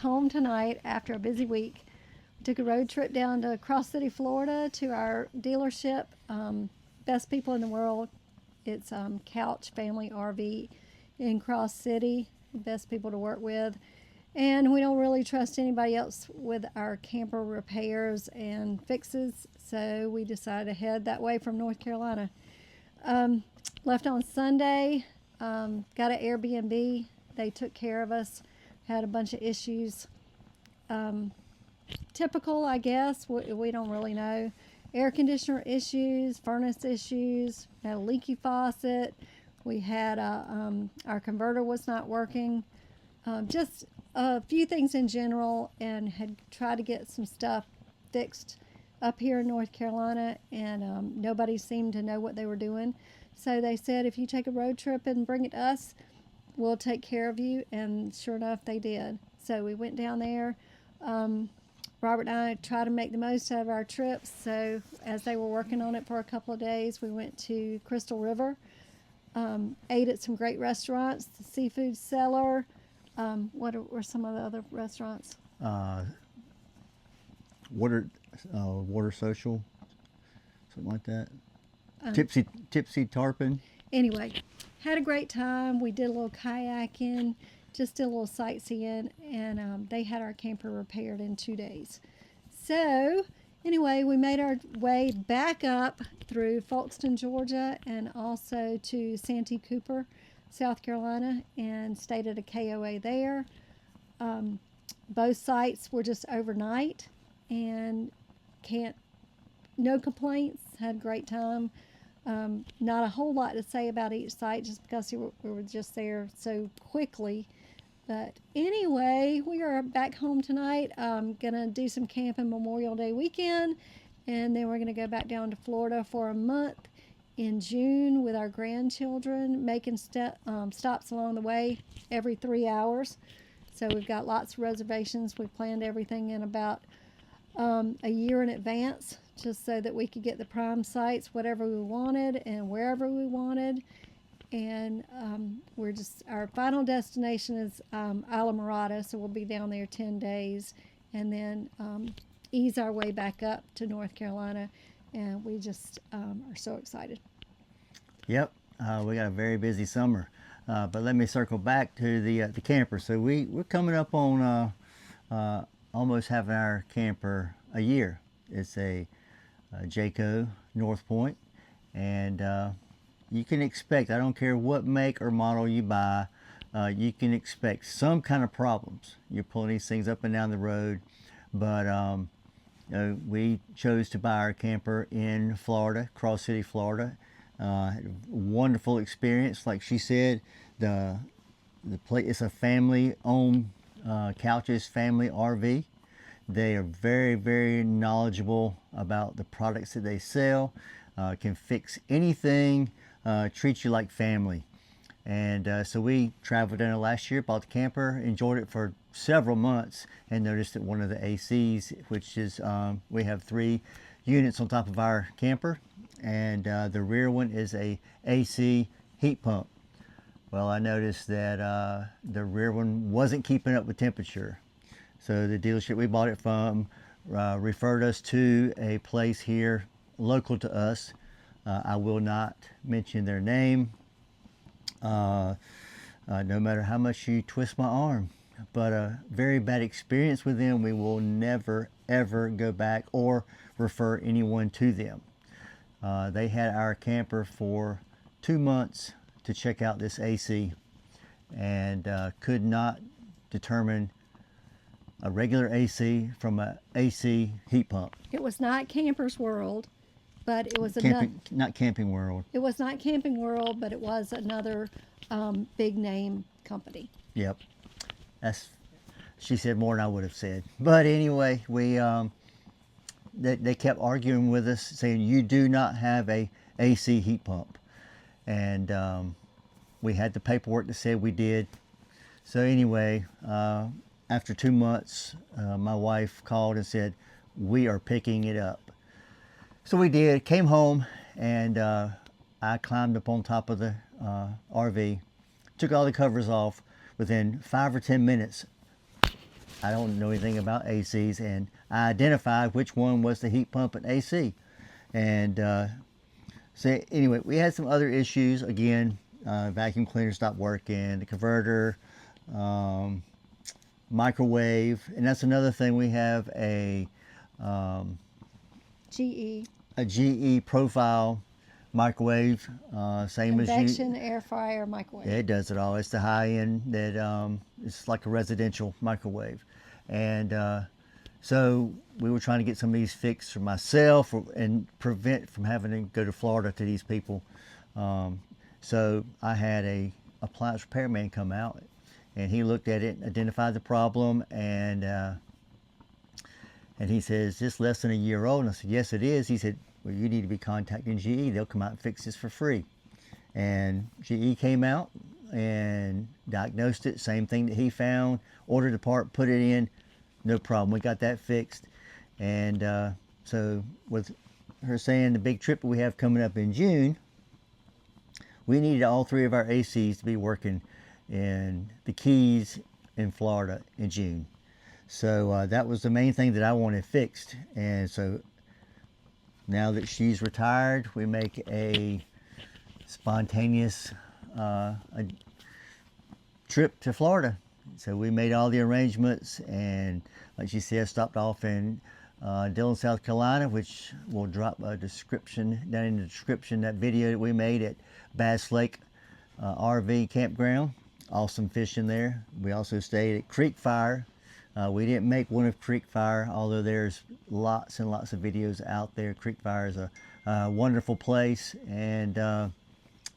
home tonight after a busy week. We took a road trip down to Cross City, Florida to our dealership. Best people in the world. It's Couch Family RV in Cross City. Best people to work with. And we don't really trust anybody else with our camper repairs and fixes, so we decided to head that way from North Carolina. Left on Sunday, got an Airbnb. They took care of us, had a bunch of issues. Typical, I guess, we don't really know. Air conditioner issues, furnace issues, had a leaky faucet. We had our converter was not working. Just a few things in general, and had tried to get some stuff fixed up here in North Carolina, and nobody seemed to know what they were doing. So they said, if you take a road trip and bring it to us, we'll take care of you. And sure enough, they did. So we went down there. Robert and I tried to make the most out of our trips. So as they were working on it for a couple of days, we went to Crystal River, ate at some great restaurants, the Seafood Cellar. What were some of the other restaurants? Water Social, something like that. Tipsy Tarpon. Anyway, had a great time. We did a little kayaking, just did a little sightseeing, and they had our camper repaired in 2 days. So anyway, we made our way back up through Folkston, Georgia, and also to Santee Cooper, South Carolina, and stayed at a KOA there. Both sites were just overnight, and no complaints. Had a great time. Not a whole lot to say about each site, just because we were just there so quickly. But anyway, we are back home tonight. Gonna do some camping Memorial Day weekend, and then we're gonna go back down to Florida for a month in June with our grandchildren, making stops along the way every 3 hours. So we've got lots of reservations. We planned everything in about a year in advance, just so that we could get the prime sites, whatever we wanted and wherever we wanted. And our final destination is Isla Mirada, so we'll be down there 10 days, and then ease our way back up to North Carolina. And we just are so excited. Yep, we got a very busy summer, but let me circle back to the camper. So we're coming up on almost having our camper a year. It's a Jayco North Point, and you can expect, I don't care what make or model you buy, you can expect some kind of problems. You're pulling these things up and down the road, but we chose to buy our camper in Florida, Cross City, Florida. Had a wonderful experience. Like she said, the place, it's a family-owned Couches Family RV. They are very, very knowledgeable about the products that they sell. Can fix anything, treat you like family. And so we traveled down there last year, bought the camper, enjoyed it for several months, and noticed that one of the ACs, which is, we have 3 units on top of our camper, and the rear one is a AC heat pump. Well, I noticed that the rear one wasn't keeping up with temperature. So the dealership we bought it from referred us to a place here local to us. I will not mention their name, no matter how much you twist my arm. But a very bad experience with them. We will never, ever go back or refer anyone to them. They had our camper for 2 months to check out this AC, and could not determine a regular AC from a AC heat pump. It was not Campers World, but it was not Camping World. It was not Camping World, but it was another big name company. Yep, she said more than I would have said. But anyway, they kept arguing with us, saying you do not have a AC heat pump, and we had the paperwork that said we did. So anyway, after 2 months, my wife called and said, we are picking it up. So we did, came home, and I climbed up on top of the RV, took all the covers off. Within 5 or 10 minutes, I don't know anything about ACs, and I identified which one was the heat pump and AC. And so anyway, we had some other issues. Again, vacuum cleaner stopped working, the converter, microwave, and that's another thing. We have GE. a GE profile microwave, same as you. Convection air fryer microwave. Yeah, it does it all. It's the high end that it's like a residential microwave, and so we were trying to get some of these fixed for myself and prevent from having to go to Florida to these people. So I had a appliance repairman come out, and he looked at it, identified the problem, and he says, "This less than a year old?" And I said, "Yes, it is." He said, "Well, you need to be contacting GE. They'll come out and fix this for free." And GE came out and diagnosed it, same thing that he found, ordered the part, put it in, no problem. We got that fixed. And so with her saying the big trip we have coming up in June, we needed all 3 of our ACs to be working in the Keys in Florida in June. So that was the main thing that I wanted fixed. And so now that she's retired, we make a spontaneous a trip to Florida. So we made all the arrangements, and like she said, stopped off in Dillon, South Carolina, which we'll drop a description down in the description, that video that we made at Bass Lake RV Campground. Awesome fishing there. We also stayed at Creek Fire. We didn't make one of Creek Fire, although there's lots and lots of videos out there. Creek Fire is a wonderful place, and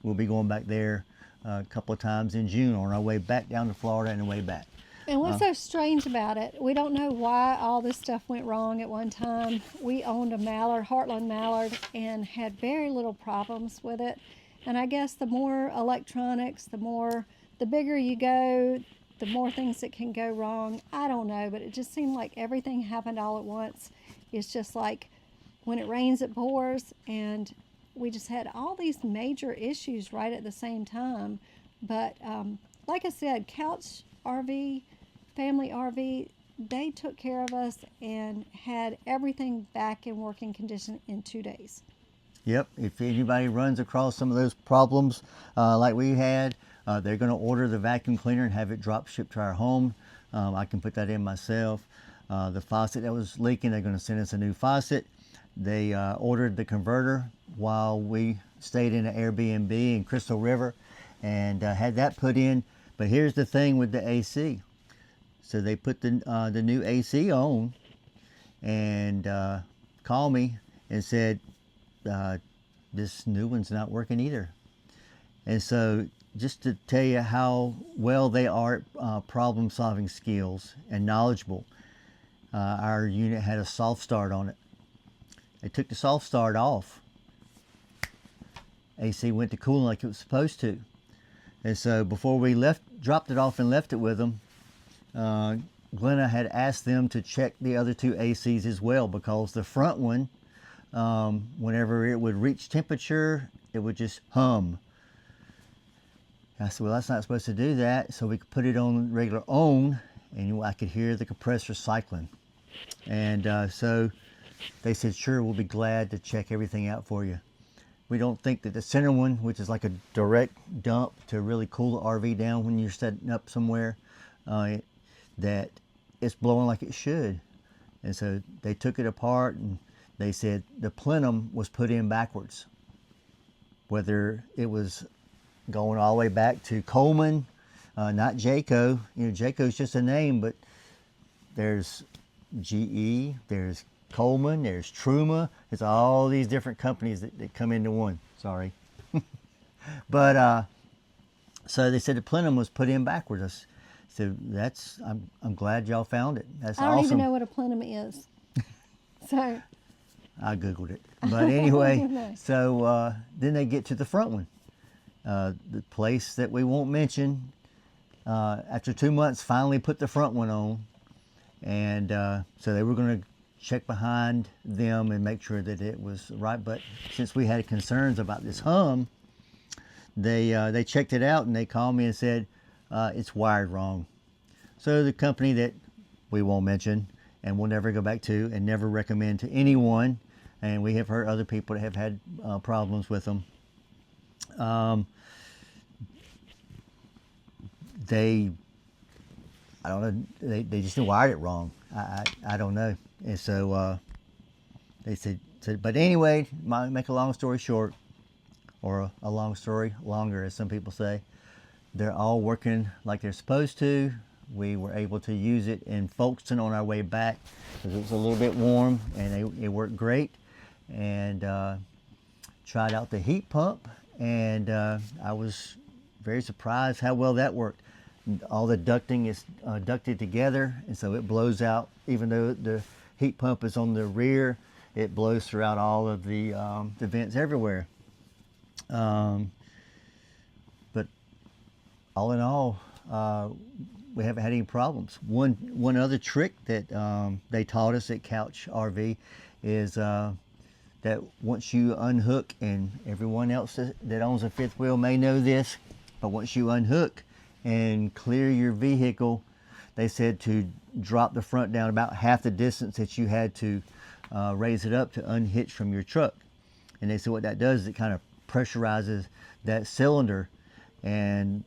we'll be going back there a couple of times in June on our way back down to Florida and the way back. And what's so strange about it, we don't know why all this stuff went wrong at one time. We owned a mallard, Heartland mallard, and had very little problems with it. And I guess the more electronics, the bigger you go, the more things that can go wrong. I don't know, but it just seemed like everything happened all at once. It's just like when it rains, it pours, and we just had all these major issues right at the same time. But like I said, Couch RV, Family RV, they took care of us and had everything back in working condition in 2 days. Yep, if anybody runs across some of those problems like we had, they're going to order the vacuum cleaner and have it drop shipped to our home. I can put that in myself. The faucet that was leaking, they're going to send us a new faucet. They ordered the converter while we stayed in an Airbnb in Crystal River, and had that put in. But here's the thing with the AC. So they put the new AC on and called me and said, this new one's not working either. And so just to tell you how well they are at problem solving skills and knowledgeable, our unit had a soft start on it. They took the soft start off. AC went to cooling like it was supposed to. And so before we dropped it off and left it with them, Glenna had asked them to check the other 2 ACs as well, because the front one, whenever it would reach temperature, it would just hum. I said, well, that's not supposed to do that. So we could put it on regular on, and I could hear the compressor cycling. And so they said, sure, we'll be glad to check everything out for you. We don't think that the center one, which is like a direct dump to really cool the RV down when you're setting up somewhere, that it's blowing like it should. And so they took it apart, and they said the plenum was put in backwards. Whether it was going all the way back to Coleman, not Jayco. You know, Jayco's just a name, but there's GE, there's Coleman, there's Truma. It's all these different companies that come into one. Sorry. But so they said the plenum was put in backwards. So I'm glad y'all found it. That's awesome. I don't even know what a plenum is. So I Googled it. But anyway, so then they get to the front one. The place that we won't mention, after 2 months, finally put the front one on. And so they were going to check behind them and make sure that it was right. But since we had concerns about this hum, they checked it out, and they called me and said, it's wired wrong. So the company that we won't mention and we'll never go back to and never recommend to anyone. And we have heard other people that have had problems with them. They, I don't know, they just wired it wrong. I don't know. And so they said, but anyway, make a long story short, or a long story longer, as some people say, they're all working like they're supposed to. We were able to use it in Folkestone on our way back because it was a little bit warm, and it worked great. And tried out the heat pump, and I was very surprised how well that worked. All the ducting is ducted together, and so it blows out. Even though the heat pump is on the rear, it blows throughout all of the vents everywhere. But all in all, we haven't had any problems. One other trick that they taught us at Couch RV is that once you unhook, and everyone else that owns a fifth wheel may know this, but once you unhook and clear your vehicle, they said to drop the front down about half the distance that you had to raise it up to unhitch from your truck. And they said what that does is it kind of pressurizes that cylinder. And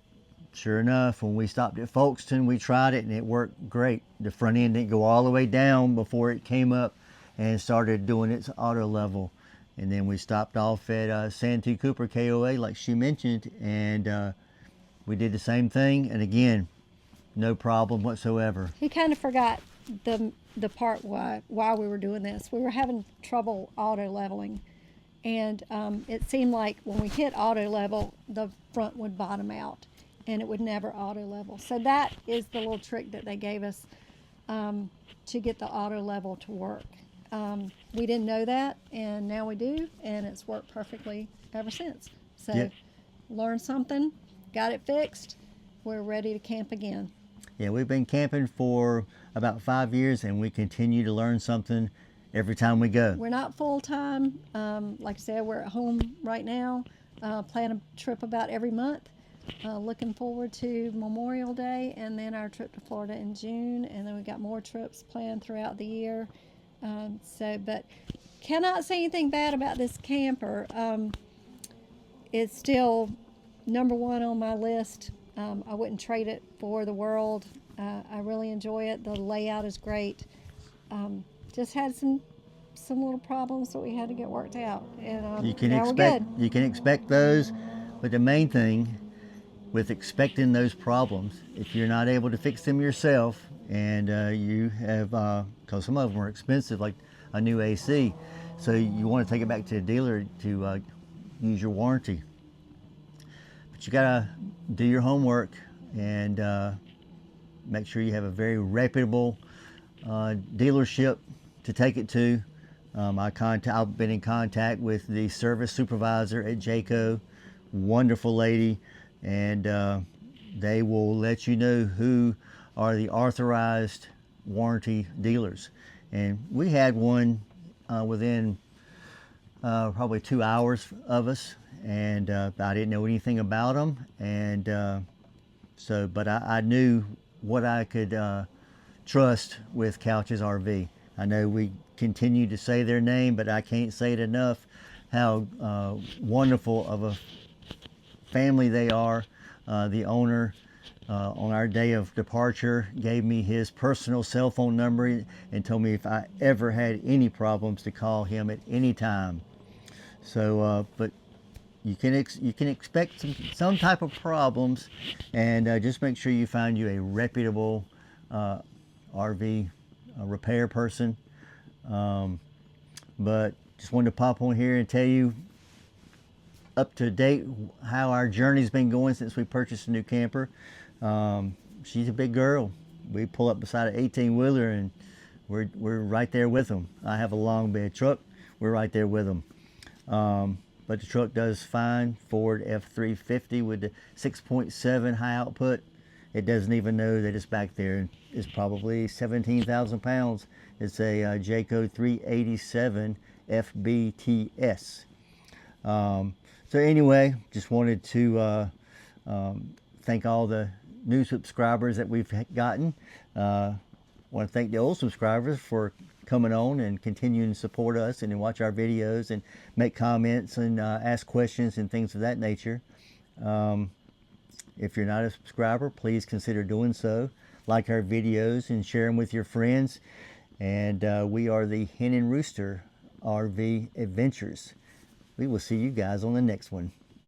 sure enough, when we stopped at Folkestone, we tried it and it worked great. The front end didn't go all the way down before it came up and started doing its auto level. And then we stopped off at Santee Cooper KOA, like she mentioned, and we did the same thing. And again, no problem whatsoever. He kind of forgot the part why we were doing this. We were having trouble auto leveling, and it seemed like when we hit auto level, the front would bottom out and it would never auto level. So that is the little trick that they gave us to get the auto level to work. We didn't know that, and now we do, and it's worked perfectly ever since. So Yep. Learned something, got it fixed, we're ready to camp again. Yeah, we've been camping for about 5 years, and we continue to learn something every time we go. We're not full-time. Like I said, we're at home right now, plan a trip about every month. Looking forward to Memorial Day, and then our trip to Florida in June, and then we got more trips planned throughout the year. But cannot say anything bad about this camper. It's still number one on my list. I wouldn't trade it for the world. I really enjoy it. The layout is great. Just had some little problems that we had to get worked out, and now we're good. You can expect those, but the main thing with expecting those problems, if you're not able to fix them yourself, and you have, because some of them are expensive, like a new AC, so you want to take it back to the dealer to use your warranty. But you gotta do your homework and make sure you have a very reputable dealership to take it to. I've been in contact with the service supervisor at Jayco, wonderful lady, and they will let you know who are the authorized warranty dealers. And we had one within probably 2 hours of us, and I didn't know anything about them, and but I knew what I could trust with Couch's RV. I know we continue to say their name, but I can't say it enough how wonderful of a family they are. The owner, on our day of departure, gave me his personal cell phone number and told me if I ever had any problems to call him at any time. So, but you can expect some type of problems, and just make sure you find you a reputable RV repair person. But just wanted to pop on here and tell you up to date how our journey's been going since we purchased a new camper. She's a big girl. We pull up beside an 18-wheeler and we're right there with them. I have a long bed truck. We're right there with them. But the truck does fine. Ford F350 with the 6.7 high output. It doesn't even know that it's back there. It's probably 17,000 pounds. It's a Jayco 387 FBTS. So anyway, just wanted to thank all the new subscribers that we've gotten. want to thank the old subscribers for coming on and continuing to support us and watch our videos and make comments and ask questions and things of that nature. If you're not a subscriber, please consider doing so. Like our videos and share them with your friends. And we are the Hen and Rooster RV Adventures. We will see you guys on the next one.